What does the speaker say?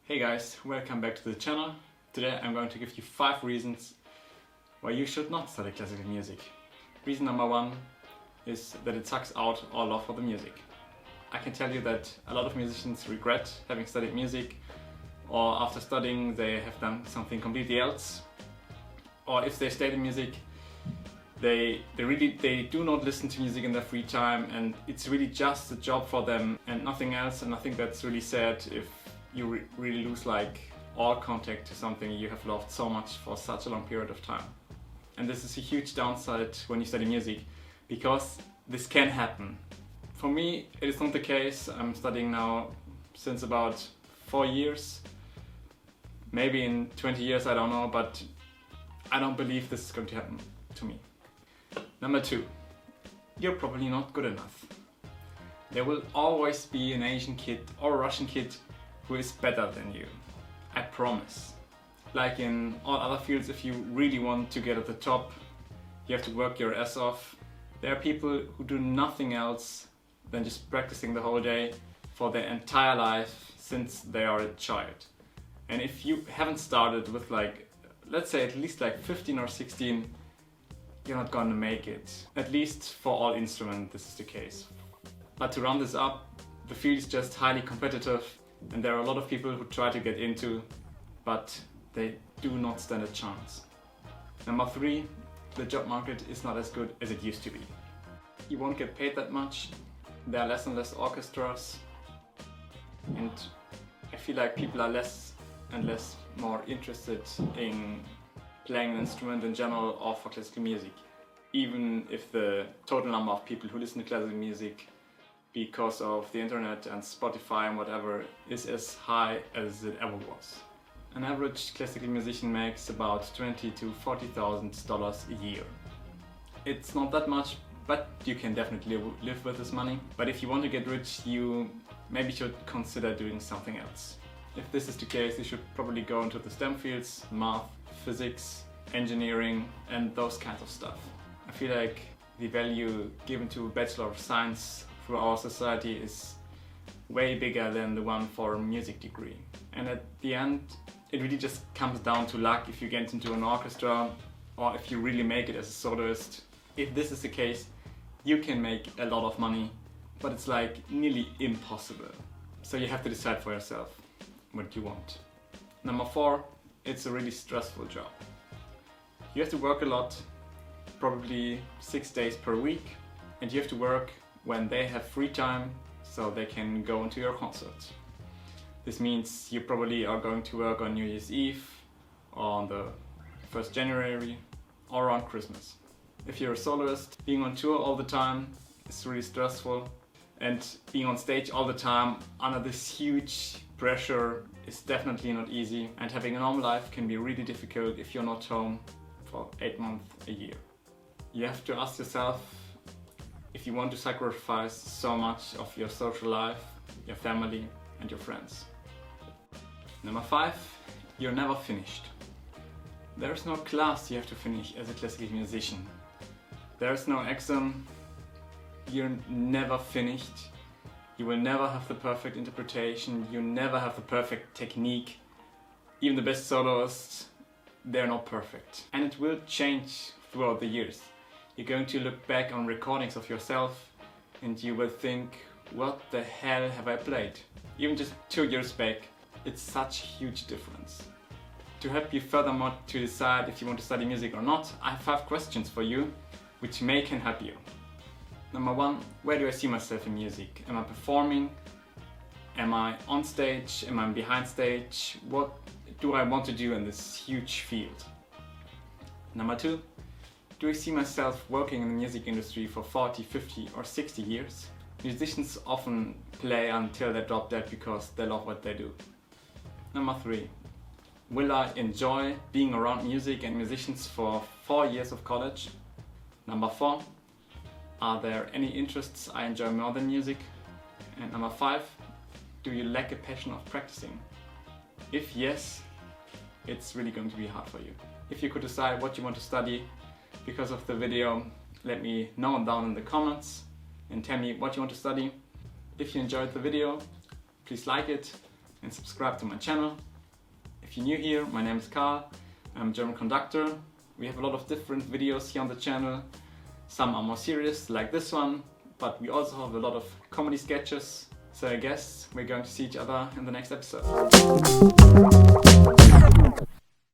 Hey guys, welcome back to the channel. Today I'm going to give you 5 reasons why you should not study classical music. Reason number 1 is that it sucks out all love for the music. I can tell you that a lot of musicians regret having studied music, or after studying they have done something completely else, or if they stayed in music they do not listen to music in their free time and it's really just a job for them and nothing else. And I think that's really sad if you really lose all contact to something you have loved so much for such a long period of time. And this is a huge downside when you study music, because this can happen. For me, it is not the case. I'm studying now since about 4 years. Maybe in 20 years, I don't know, but I don't believe this is going to happen to me. Number 2, you're probably not good enough. There will always be an Asian kid or a Russian kid who is better than you. I promise. Like in all other fields, if you really want to get at the top, you have to work your ass off. There are people who do nothing else than just practicing the whole day for their entire life since they are a child. And if you haven't started with let's say at least 15 or 16, you're not gonna make it. At least for all instruments this is the case. But to round this up, the field is just highly competitive. And there are a lot of people who try to get into, but they do not stand a chance. Number 3, the job market is not as good as it used to be. You won't get paid that much, there are less and less orchestras, and I feel like people are less and less more interested in playing an instrument in general or for classical music. Even if the total number of people who listen to classical music because of the internet and Spotify and whatever is as high as it ever was. An average classical musician makes about $20,000 to $40,000 a year. It's not that much, but you can definitely live with this money. But if you want to get rich, you maybe should consider doing something else. If this is the case, you should probably go into the STEM fields, math, physics, engineering and those kinds of stuff. I feel like the value given to a Bachelor of Science through our society is way bigger than the one for a music degree. And at the end, it really just comes down to luck if you get into an orchestra or if you really make it as a soloist. If this is the case, you can make a lot of money, but it's nearly impossible. So you have to decide for yourself what you want. Number 4, it's a really stressful job. You have to work a lot, probably 6 days per week, and you have to work when they have free time so they can go into your concert. This means you probably are going to work on New Year's Eve, or on the 1st January, or around Christmas. If you're a soloist, being on tour all the time is really stressful, and being on stage all the time under this huge pressure is definitely not easy, and having a normal life can be really difficult if you're not home for 8 months a year. You have to ask yourself if you want to sacrifice so much of your social life, your family and your friends. Number 5, you're never finished. There is no class you have to finish as a classical musician. There is no exam. You're never finished. You will never have the perfect interpretation. You never have the perfect technique. Even the best soloists, they're not perfect. And it will change throughout the years. You're going to look back on recordings of yourself and you will think, what the hell have I played? Even just 2 years back, it's such a huge difference. To help you furthermore to decide if you want to study music or not, I have 5 questions for you, which can help you. Number 1, where do I see myself in music? Am I performing? Am I on stage? Am I behind stage? What do I want to do in this huge field? Number 2, do I see myself working in the music industry for 40, 50 or 60 years? Musicians often play until they drop dead because they love what they do. Number 3, will I enjoy being around music and musicians for 4 years of college? Number 4, are there any interests I enjoy more than music? And number 5, do you lack a passion of practicing? If yes, it's really going to be hard for you. If you could decide what you want to study because of the video, let me know down in the comments and tell me what you want to study. If you enjoyed the video, please like it and subscribe to my channel. If you're new here, my name is Carl, I'm a German conductor. We have a lot of different videos here on the channel. Some are more serious, like this one, but we also have a lot of comedy sketches. So I guess we're going to see each other in the next episode.